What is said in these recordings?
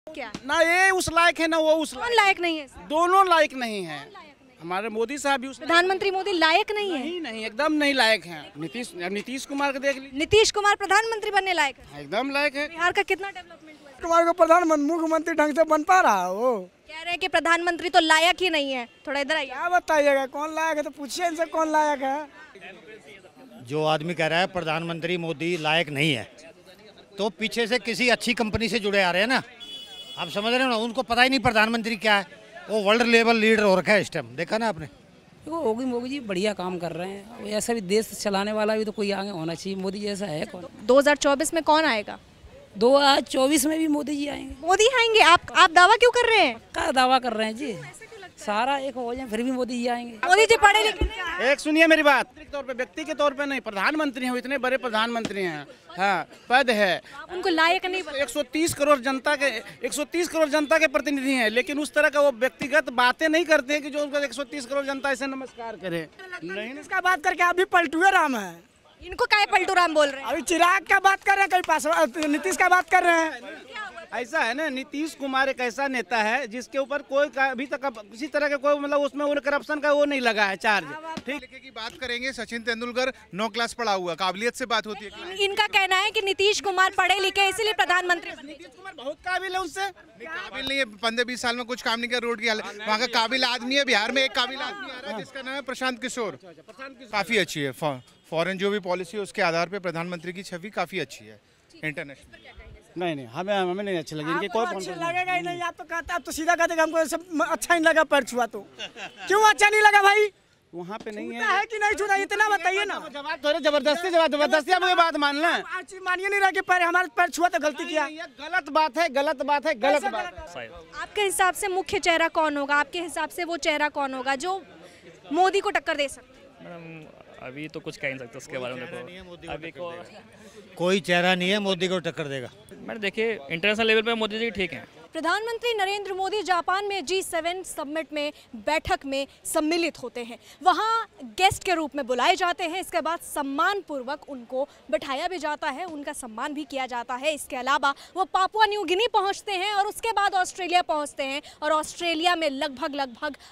क्या ना ये उस लायक है ना वो उस कौन लायक नहीं है? दोनों लायक नहीं है। हमारे मोदी साहब भी उस प्रधानमंत्री मोदी लायक नहीं है? नहीं एकदम नहीं लायक हैं। नीतीश कुमार को देख लीजिए, नीतीश कुमार प्रधानमंत्री बनने लायक है? एकदम लायक है। बिहार का कितना डेवलपमेंट हुआ है? कुमार को प्रधानमंत्री मुख्यमंत्री ढंग से बन पा रहा है वो? कह रहे हैं कि प्रधानमंत्री तो लायक ही नहीं है। थोड़ा इधर आइए। क्या बताइएगा कौन लायक है, तो पूछिए इनसे कौन लायक है। जो आदमी कह रहा है प्रधानमंत्री मोदी लायक नहीं है, तो पीछे से किसी अच्छी कंपनी से जुड़े आ रहे हैं ना। आप समझ रहे हो ना, उनको पता ही नहीं प्रधानमंत्री क्या है। वो वर्ल्ड लेवल लीडर हो रखा है इस टाइम, देखा ना आपने। देखो योगी मोदी जी बढ़िया काम कर रहे हैं। ऐसा भी देश चलाने वाला भी तो कोई आगे होना चाहिए। मोदी जैसा है कौन? 2024 में कौन आएगा? 2024 में भी मोदी जी आएंगे। मोदी आएंगे? आप दावा क्यों कर रहे हैं? क्या दावा कर रहे हैं जी? सारा एक हो जाए फिर भी मोदी जी आएंगे। मोदी जी पढ़े लिखे नहीं? एक सुनिए मेरी बात, तौर पे व्यक्ति के तौर पे नहीं, प्रधानमंत्री हैं, इतने बड़े प्रधानमंत्री हैं, हाँ पद है। उनको लायक नहीं? 130 करोड़ जनता के प्रतिनिधि हैं, लेकिन उस तरह का वो व्यक्तिगत बातें नहीं करते हैं कि जो उनको 130 करोड़ जनता ऐसे नमस्कार करे। नहीं, इसका बात करके अभी पलटुए राम है। इनको काहे पलटू राम बोल रहे हैं? अभी चिराग का बात कर रहे हैं, कहीं पास नीतीश का बात कर रहे हैं। ऐसा है ना, नीतीश कुमार एक ऐसा नेता है जिसके ऊपर कोई अभी तक किसी तरह का कोई मतलब उसमें वो करप्शन का वो नहीं लगा है चार्ज। ठीक की बात करेंगे, सचिन तेंदुलकर 9 क्लास पढ़ा हुआ, काबिलियत से बात होती है। इनका कहना है कि नीतीश कुमार पढ़े लिखे इसलिए प्रधानमंत्री बने। नीतीश कुमार बहुत काबिल है, उससे काबिल नहीं है। 15-20 साल में कुछ काम नहीं किया। रोड की हालत, वहाँ का काबिल आदमी है। बिहार में एक काबिल आदमी आ रहा है जिसका नाम है प्रशांत किशोर। काफी अच्छी है। फॉरेन जो भी पॉलिसी है उसके आधार पे प्रधानमंत्री की छवि काफी अच्छी है इंटरनेशनल। नहीं हमें नहीं अच्छी लगी इनकी कोई अच्छा लगेगा ही नहीं। आप तो कहते आप तो सीधा कहते हमको सब अच्छा नहीं लगा, पैर छुआ तो क्यों अच्छा नहीं लगा भाई? वहाँ पे नहीं है कि नहीं छूना, इतना बताइए ना। जवाब थोड़े जबरदस्ती आप ये बात मान लें। मानिए नहीं रहा कि पैर हमारे पैर छुआ तो गलती किया। ये गलत बात है। आपके हिसाब से मुख्य चेहरा कौन होगा? आपके हिसाब से वो चेहरा कौन होगा जो मोदी को टक्कर दे सकता है? मैडम अभी तो कुछ कह नहीं सकते उसके बारे में। अभी कोई चेहरा नहीं है मोदी को टक्कर देगा। मैडम देखिए इंटरनेशनल लेवल पे मोदी जी ठीक हैं। प्रधानमंत्री नरेंद्र मोदी जापान में G7 समिट में बैठक में सम्मिलित होते हैं। वहाँ गेस्ट के रूप में बुलाए जाते हैं। इसके बाद सम्मान पूर्वक उनको बैठाया भी जाता है, उनका सम्मान भी किया जाता है। इसके अलावा वो पापुआ न्यू गिनी पहुँचते हैं और उसके बाद ऑस्ट्रेलिया पहुँचते हैं और ऑस्ट्रेलिया में लगभग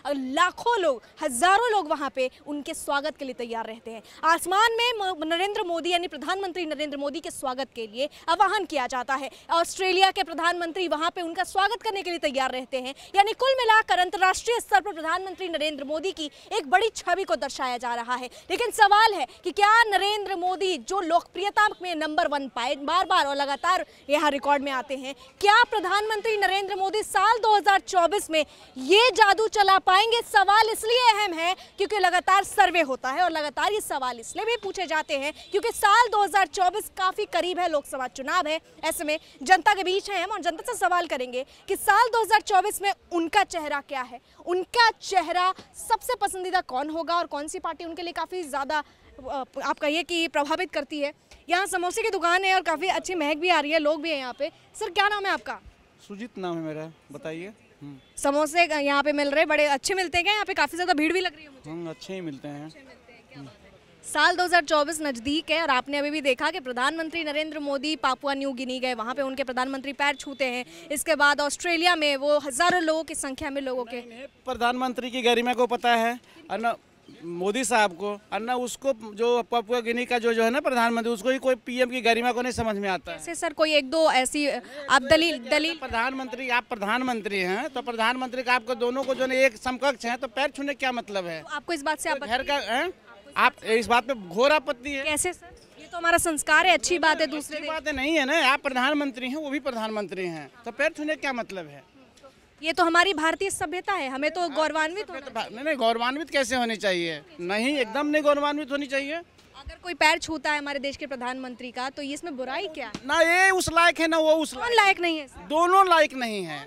लाखों लोग, हजारों लोग वहाँ पे उनके स्वागत के लिए तैयार रहते हैं। आसमान में नरेंद्र मोदी यानी प्रधानमंत्री नरेंद्र मोदी के स्वागत के लिए आह्वान किया जाता है। ऑस्ट्रेलिया के प्रधानमंत्री वहाँ पे उनका स्वागत करने के लिए तैयार रहते हैं। यानी कुल मिलाकर अंतर्राष्ट्रीय स्तर पर प्रधानमंत्री नरेंद्र मोदी की एक बड़ी छवि को दर्शाया जा रहा है। लेकिन सवाल है कि क्या नरेंद्र मोदी जो लोकप्रियता में नंबर 1 पाए बार और लगातार यहाँ रिकॉर्ड में आते हैं, क्या प्रधानमंत्री नरेंद्र मोदी साल 2024 में ये जादू चला पाएंगे? सवाल इसलिए अहम है क्योंकि लगातार सर्वे होता है और लगातार ये सवाल इसलिए भी पूछे जाते हैं क्योंकि साल 2024 काफी करीब है, लोकसभा चुनाव है। ऐसे में जनता के बीच है हम और जनता से सवाल करेंगे कि साल 2024 में उनका चेहरा क्या है, उनका चेहरा सबसे पसंदीदा कौन होगा और कौन सी पार्टी उनके लिए काफ़ी ज़्यादा आप कहिए कि प्रभावित करती है। यहाँ समोसे की दुकान है और काफ़ी अच्छी महक भी आ रही है, लोग भी हैं यहाँ पे। सर क्या नाम है आपका? सुजीत नाम है मेरा, बताइए। समोसे यहाँ पे मिल रहे, बड़े अच्छे मिलते हैं क्या? यहाँ पे काफ़ी ज़्यादा भीड़ भी लग रही है मुझे। अच्छे ही मिलते हैं। साल 2024 नज़दीक है और आपने अभी भी देखा कि प्रधानमंत्री Narendra Modi Papua New Guinea गए, वहाँ पे उनके प्रधानमंत्री पैर छूते हैं। इसके बाद ऑस्ट्रेलिया में वो हजारों लोगों की संख्या में लोगों के प्रधानमंत्री की गरिमा को पता है और न मोदी साहब को, और न उसको जो पापुआ गिनी का जो है ना प्रधानमंत्री, उसको ही कोई पीएम की गरिमा को नहीं समझ में आता है। कैसे सर? कोई एक दो ऐसी आप दलील प्रधानमंत्री, आप प्रधानमंत्री हैं तो प्रधानमंत्री का आपको दोनों को जो एक समकक्ष है तो पैर छूने क्या मतलब है? आपको इस बात से घर का आप इस बात पे घोर आपत्ति है? कैसे सर? ये तो हमारा संस्कार है, अच्छी बात है। दूसरी बात नहीं है ना, आप प्रधानमंत्री हैं, वो भी प्रधानमंत्री हैं, तो पैर छूने क्या मतलब है? ये तो हमारी भारतीय सभ्यता है, हमें तो गौरवान्वित होना। नहीं, गौरवान्वित कैसे होनी चाहिए? नहीं, एकदम नहीं गौरवान्वित होनी चाहिए। अगर कोई पैर छूता है हमारे देश के प्रधानमंत्री का तो इसमें बुराई क्या है? ना ये उस लायक है ना वो उस लायक नहीं है? दोनों लायक नहीं है।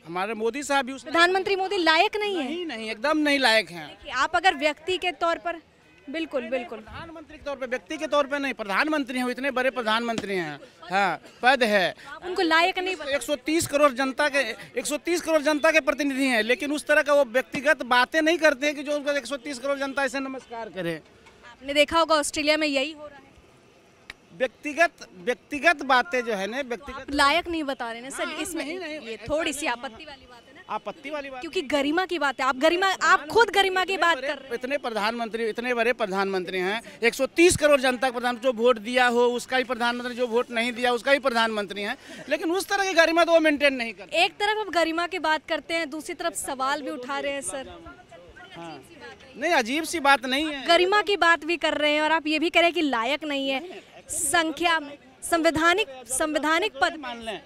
हमारे मोदी साहब भी प्रधानमंत्री मोदी लायक नहीं है? नहीं एकदम नहीं लायक है। आप अगर व्यक्ति के तौर पर बिल्कुल प्रधानमंत्री के तौर पे, व्यक्ति के तौर पे नहीं, प्रधानमंत्री हैं, इतने बड़े प्रधानमंत्री हैं, हाँ पद है। उनको लायक नहीं? 130 करोड़ जनता के प्रतिनिधि हैं, लेकिन उस तरह का वो व्यक्तिगत बातें नहीं करते हैं कि जो उनको 130 करोड़ जनता ऐसे नमस्कार करे। आपने देखा होगा ऑस्ट्रेलिया में यही हो रहा है। व्यक्तिगत बातें जो है ना, व्यक्तिगत लायक नहीं बता रहे ना सर, इसमें ये थोड़ी सी आपत्ति वाली बात है ना, आपत्ति वाली बात। क्योंकि गरिमा की बात है, आप खुद गरिमा की बात कर रहे हैं। इतने प्रधानमंत्री, इतने बड़े प्रधानमंत्री हैं, 130 करोड़ जनता प्रधान जो वोट दिया हो उसका ही प्रधानमंत्री, जो वोट नहीं दिया उसका ही प्रधानमंत्री हैं, लेकिन उस तरह की गरिमा तो वो मेंटेन नहीं करते। एक तरफ आप गरिमा की बात करते हैं, दूसरी तरफ सवाल भी उठा रहे हैं सर। हाँ। नहीं, अजीब सी बात नहीं है। गरिमा की बात भी कर रहे हैं और आप ये भी कह रहे हैं कि लायक नहीं है। संख्या में संवैधानिक पद मान लें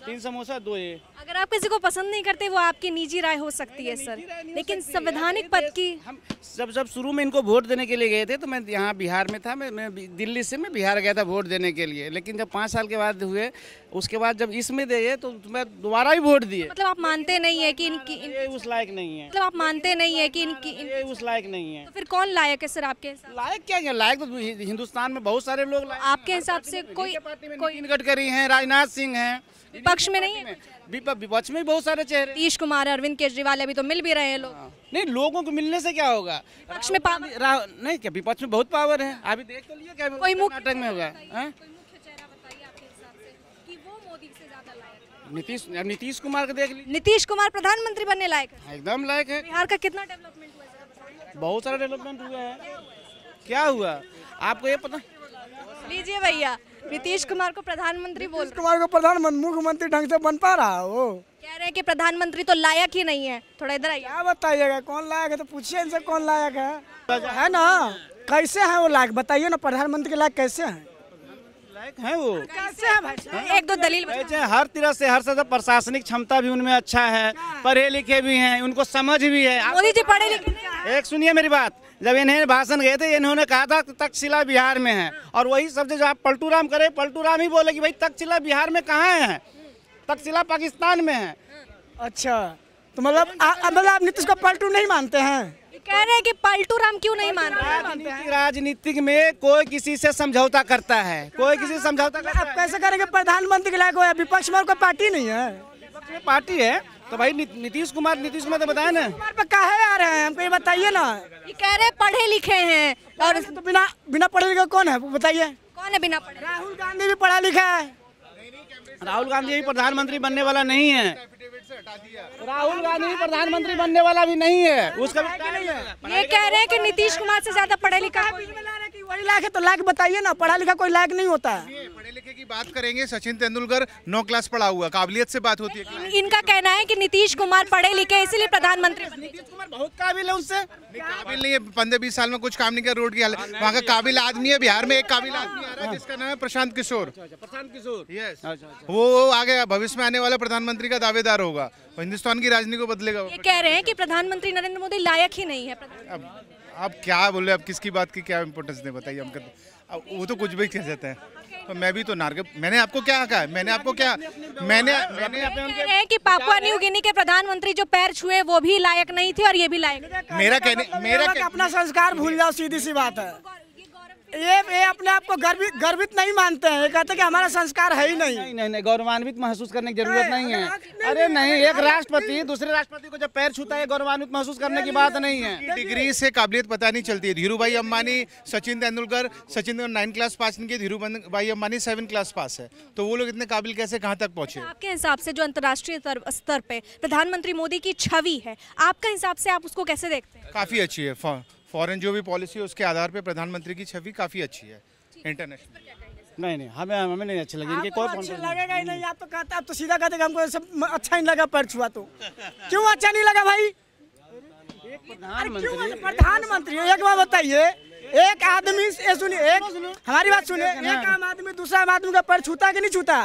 3 समोसा 2 ये। अगर आप किसी को पसंद नहीं करते, वो आपकी निजी राय हो सकती है सर, लेकिन संवैधानिक पद की हम जब शुरू में इनको वोट देने के लिए गए थे तो मैं यहाँ बिहार में था, मैं दिल्ली से मैं बिहार गया था वोट देने के लिए, लेकिन जब 5 साल के बाद हुए, उसके बाद जब इसमें दिए तो मैं दोबारा ही वोट दिए। मतलब आप मानते नहीं है कि ये उस लायक नहीं है। मतलब आप मानते नहीं है कि ये उस लायक नहीं है। तो फिर कौन लायक है सर आपके हिसाब? लायक क्या है? लायक तो हिंदुस्तान में बहुत सारे लोग लायक। आपके हिसाब से कोई नितिन गडकरी हैं, राजनाथ सिंह हैं, विपक्ष में नहीं है? विपक्ष में बहुत सारे चेहरे। नीतीश कुमार, अरविंद केजरीवाल अभी तो मिल भी रहे हैं लोग। नहीं, लोगों को मिलने से क्या होगा? विपक्ष में पावर नहीं, क्या विपक्ष में बहुत पावर है, अभी देख तो लिया क्या कोई नाटक में होगा। नीतीश कुमार को देख लीजिए। नीतीश कुमार प्रधानमंत्री बनने लायक है? एकदम लायक है। बिहार का कितना डेवलपमेंट हुआ है? बहुत सारा डेवलपमेंट हुआ है। क्या हुआ आपको ये पता? लीजिए भैया, नीतीश कुमार को प्रधानमंत्री बोल रहे हैं। कुमार को प्रधानमंत्री, मुख्यमंत्री ढंग से बन पा रहा है वो? कह रहे हैं कि प्रधानमंत्री तो लायक ही नहीं है। थोड़ा इधर आइए। क्या बताइएगा कौन लायक है, तो पूछिए इनसे कौन लायक है ना? कैसे है वो लायक, बताइए ना, प्रधानमंत्री के लायक कैसे है? लायक है वो कैसे है भाई? एक दो दलील हर तरह से, हर तरह प्रशासनिक क्षमता भी उनमें अच्छा है, पढ़े लिखे भी हैं, उनको समझ भी है। मोदी जी पढ़े लिखे? एक सुनिए मेरी बात, जब इन्हें भाषण गए थे, इन्होंने कहा था तक्षशिला बिहार में है, और वही शब्द जो आप पलटू राम करे, पलटू राम ही बोले कि भाई तक्षशिला बिहार में कहाँ है, तक्षशिला पाकिस्तान में है। अच्छा, तो मतलब आप नीतीश को पलटू नहीं मानते हैं? कह रहे हैं कि पलटू राम क्यों नहीं मान रहे? राजनीतिक में कोई किसी से समझौता करता है, कोई किसी से समझौता करता है। आप कैसे करेंगे प्रधानमंत्री के लायक हो? विपक्ष में कोई पार्टी नहीं है? विपक्ष में पार्टी है तो भाई नीतीश कुमार तो बताए ना। कुमार पे काहे आ रहे हैं, हमको ये बताइए ना। ये कह रहे पढ़े लिखे हैं, और तो बिना पढ़े लिखे कौन है बताइए? कौन है बिना पढ़े? राहुल गांधी भी पढ़ा लिखा है। राहुल गांधी भी प्रधानमंत्री बनने वाला नहीं है। राहुल गांधी प्रधानमंत्री बनने वाला भी नहीं है, उसका भी नहीं है। ये कह रहे हैं कि नीतीश कुमार से ज्यादा पढ़े लिखा है। वही लायक है, तो लायक बताइए ना, पढ़ा लिखा कोई लायक नहीं होता है। पढ़े लिखे की बात करेंगे, सचिन तेंदुलकर 9 क्लास पढ़ा हुआ, काबिलियत से बात होती है। इनका कहना है कि नीतीश कुमार पढ़े लिखे इसलिए प्रधानमंत्री बने। नीतीश कुमार बहुत काबिल है, उससे काबिल नहीं है, 15-20 साल में कुछ काम नहीं किया, रोड की हालत। वहाँ का काबिल आदमी है, बिहार में एक काबिल आदमी आ रहा है जिसका नाम है प्रशांत किशोर। प्रशांत किशोर, यस, वो आगे भविष्य में आने वाला प्रधानमंत्री का दावेदार होगा, वो हिंदुस्तान की राजनीति को बदलेगा। ये कह रहे हैं कि प्रधानमंत्री नरेंद्र मोदी लायक ही नहीं है। अब क्या बोले, अब किसकी बात की क्या इम्पोर्टेंस दे, बताइए हम। अब वो तो कुछ भी कह देते हैं, तो मैं भी तो मैंने आपको क्या कहा? मैंने आपको क्या मैंने कह रहे हैं कि पापुआ न्यू गिनी के प्रधानमंत्री जो पैर छुए वो भी लायक नहीं थे और ये भी लायक। मेरा अपना संस्कार भूल जाओ, सीधी सी बात है। ये अपने आप को गर्वित नहीं मानते हैं, ये कहते हैं कि हमारा संस्कार है ही नहीं। नहीं, गौरवान्वित महसूस करने की जरूरत नहीं है। अरे नहीं, एक राष्ट्रपति दूसरे राष्ट्रपति को जब पैर छूता है, गौरवान्वित महसूस करने की बात नहीं है। डिग्री से काबिलियत पता नहीं चलती है। धीरूभाई अंबानी, सचिन तेंदुलकर 9 क्लास पास नहीं किए, धीरूभाई अंबानी 7 क्लास पास है, तो वो लोग इतने काबिल कैसे कहाँ तक पहुँचे? आपके हिसाब से जो अंतर्राष्ट्रीय स्तर पे प्रधानमंत्री मोदी की छवि है, आपका हिसाब से आप उसको कैसे देखते हैं? काफ़ी अच्छी है। फॉरेन जो भी पॉलिसी है उसके आधार पे प्रधानमंत्री की छवि काफ़ी अच्छी है इंटरनेशनल। नहीं, हमें नहीं अच्छी लगी इनके। कोई अच्छा लगेगा ही नहीं। आप तो कहते, आप तो सीधा कहते कि हमको सब अच्छा नहीं लगा पैर छुआ, तो क्यों अच्छा नहीं लगा भाई? प्रधानमंत्री एक बात बताइए, एक आदमी सुनिए, हमारी बात सुनिए, एक आम आदमी दूसरा आम आदमी का पैर छूता कि नहीं छूता?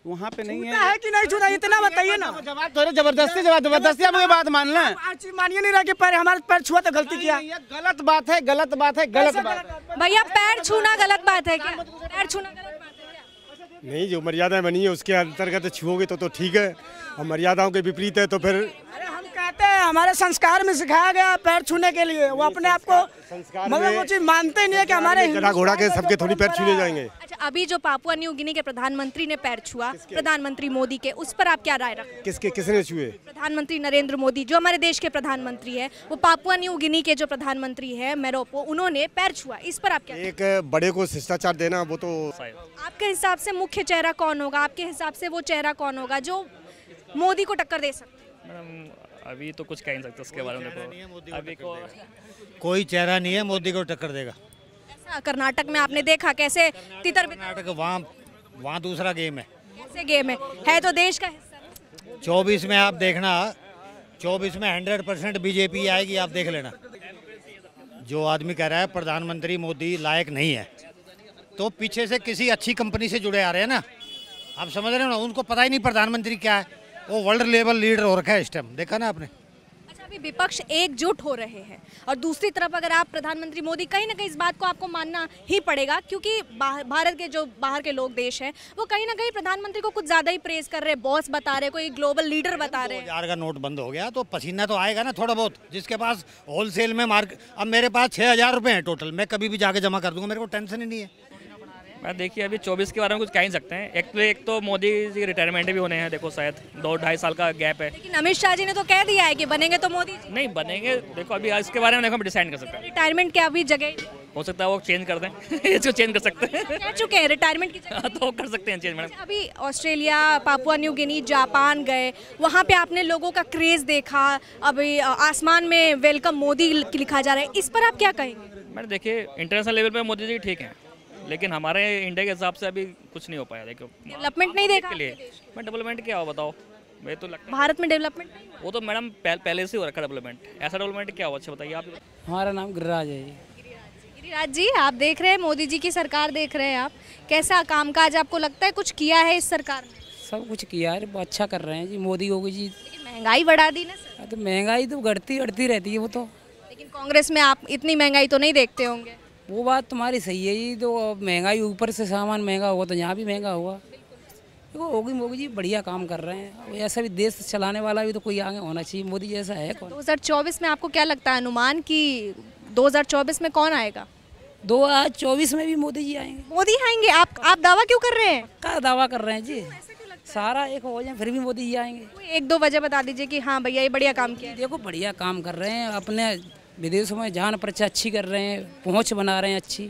वहाँ पे नहीं है कि नहीं छूता, इतना बताइए ना। जवाब थोड़े जबरदस्ती आप ये बात मान लें। मानिए नहीं रहा कि पैर हमारे पैर छुआ तो गलती किया। ये गलत बात है, गलत बात है, गलत बात है। भैया पैर छूना गलत बात है क्या? पैर छूना गलत बात है क्या? नहीं, जो मर्यादाएं बनी है उसके अंतर्गत छुओगे तो ठीक है, और मर्यादाओं के विपरीत है तो फिर। अरे हम कहते हैं हमारे संस्कार में सिखाया गया पैर छूने के लिए, वो अपने आप को मतलब वो चीज मानते नहीं है कि हमारे गधा घोड़ा के सबके थोड़ी पैर छूने जाएंगे। अच्छा, अभी जो पापुआ न्यू गिनी के प्रधानमंत्री ने पैर छुआ प्रधानमंत्री मोदी के, उस पर आप क्या राय रखते हैं? किसने छुए? प्रधानमंत्री नरेंद्र मोदी जो हमारे देश के प्रधानमंत्री है, वो पापुआ न्यू गिनी के जो प्रधानमंत्री है मेरोपो, उन्होंने पैर छुआ, इस पर आप क्या? एक बड़े को शिष्टाचार देना वो तो आपके हिसाब से मुख्य चेहरा कौन होगा? आपके हिसाब से वो चेहरा कौन होगा जो मोदी को टक्कर दे सकता है? मैडम अभी तो कुछ कह नहीं सकते उसके बारे में। देखो अभी को कोई चेहरा नहीं है मोदी को टक्कर देगा। ऐसा कर्नाटक में आपने देखा कैसे तितर बितर, कर्नाटक वहाँ दूसरा गेम है। कैसे गेम है तो देश का हिस्सा। 24 में आप देखना, 24 में 100% बीजेपी आएगी, आप देख लेना। जो आदमी कह रहा है प्रधानमंत्री मोदी लायक नहीं है, तो पीछे से किसी अच्छी कंपनी से जुड़े आ रहे हैं ना, आप समझ रहे हो ना। उनको पता ही नहीं प्रधानमंत्री क्या है, वो वर्ल्ड लेवल लीडर हो रखा है इस टाइम, देखा ना आपने। अच्छा, अभी विपक्ष एकजुट हो रहे हैं और दूसरी तरफ अगर आप प्रधानमंत्री मोदी, कहीं ना कहीं इस बात को आपको मानना ही पड़ेगा क्योंकि भारत के जो बाहर के लोग देश हैं वो कहीं ना कहीं प्रधानमंत्री को कुछ ज्यादा ही प्रेज कर रहे हैं, बॉस बता रहे, कोई ग्लोबल लीडर बता रहे हैं। 2000 का नोट बंद हो गया तो पसीना तो आएगा ना थोड़ा बहुत। जिसके पास होलसेल में मार्केट, अब मेरे पास 6000 रुपये हैं टोटल, मैं कभी भी जाके जमा कर दूंगा, मेरे को टेंशन ही नहीं है। मैं देखिए अभी 24 के बारे में कुछ कह नहीं सकते हैं। एक तो मोदी जी रिटायरमेंट भी होने हैं, देखो शायद 2-2.5 साल का गैप है। लेकिन अमित शाह जी ने तो कह दिया है कि बनेंगे तो मोदी जी। नहीं बनेंगे, देखो अभी इसके बारे में देखो हम डिसाइड कर सकते हैं। रिटायरमेंट के अभी जगह हो सकता है वो चेंज कर दें इसको चेंज कर सकते हैं। कह चुके हैं रिटायरमेंट की जगह। तो कर सकते हैं चेंज मैडम। अभी Australia, Papua New Guinea, Japan गए, वहाँ पे आपने लोगों का क्रेज देखा, अभी आसमान में वेलकम मोदी लिखा जा रहा है, इस पर आप क्या कहेंगे? मैंने देखिए इंटरनेशनल लेवल पे मोदी जी ठीक हैं, लेकिन हमारे इंडिया के हिसाब से अभी कुछ नहीं हो पाया। देखो डेवलपमेंट नहीं देखा के लिए मैं डेवलपमेंट क्या हो बताओ, मैं तो लगता है भारत में डेवलपमेंट नहीं। वो तो मैडम पहले से हो रखा डेवलपमेंट, ऐसा डेवलपमेंट क्या हो, अच्छा बताइए आप। हमारा नाम गिरिराज है जी। गिरिराज जी, आप देख रहे हैं मोदी जी की सरकार देख रहे हैं आप, कैसा कामकाज आपको लगता है कुछ किया है इस सरकार ने? सब कुछ किया है, बहुत अच्छा कर रहे हैं जी मोदी होगी जी। लेकिन महंगाई बढ़ा दी ना सर। तो महंगाई तो बढ़ती रहती है वो तो। लेकिन कांग्रेस में आप इतनी महंगाई तो नहीं देखते होंगे। वो बात तुम्हारी सही है जी, तो महंगाई ऊपर से सामान महंगा हुआ तो यहाँ भी महंगा हुआ। देखो होगी मोदी जी बढ़िया काम कर रहे हैं, ऐसा भी देश चलाने वाला भी तो कोई आगे होना चाहिए, मोदी जैसा है कौन। 2024 में आपको क्या लगता है अनुमान कि 2024 में कौन आएगा? 2024 में भी मोदी जी आएंगे। मोदी आएंगे? आप दावा क्यों कर रहे हैं? क्या दावा कर रहे हैं जी, सारा एक हो जाए फिर भी मोदी जी आएंगे। कोई 1-2 वजह बता दीजिए कि हाँ भैया ये बढ़िया काम किया है। देखो बढ़िया काम कर रहे हैं, अपने विदेशों में जान पर्चा अच्छी कर रहे हैं, पहुँच बना रहे हैं अच्छी।